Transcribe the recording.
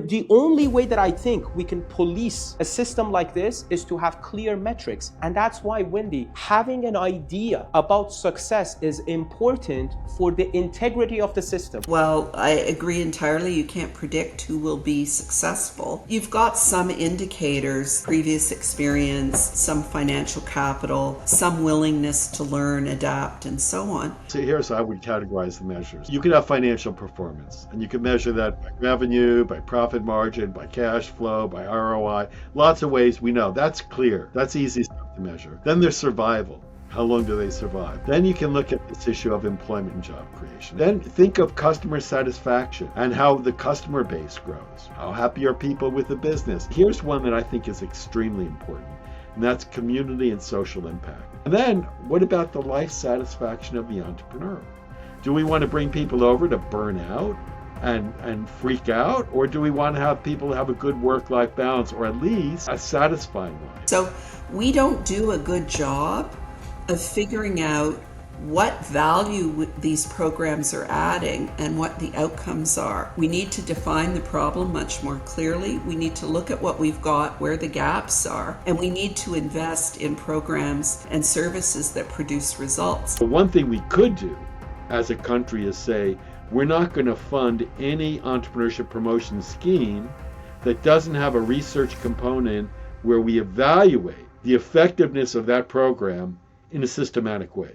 The only way that I think we can police a system like this is to have clear metrics. And that's why, Wendy, having an idea about success is important for the integrity of the system. Well, I agree entirely. You can't predict who will be successful. You've got some indicators, previous experience, some financial capital, some willingness to learn, adapt, and so on. So here's how I would categorize the measures. You could have financial performance, and you can measure that by revenue, by profit margin, by cash flow, by ROI. Lots of ways we know. That's clear. That's easy stuff to measure. Then there's survival. How long do they survive? Then you can look at this issue of employment and job creation. Then think of customer satisfaction and how the customer base grows. How happy are people with the business? Here's one that I think is extremely important, and that's community and social impact. And then what about the life satisfaction of the entrepreneur? Do we want to bring people over to burn out and freak out, or do we want to have people have a good work-life balance, or at least a satisfying life? So we don't do a good job of figuring out what value these programs are adding and what the outcomes are. We need to define the problem much more clearly. We need to look at what we've got, where the gaps are, and we need to invest in programs and services that produce results. The one thing we could do as a country is say, we're not going to fund any entrepreneurship promotion scheme that doesn't have a research component where we evaluate the effectiveness of that program in a systematic way.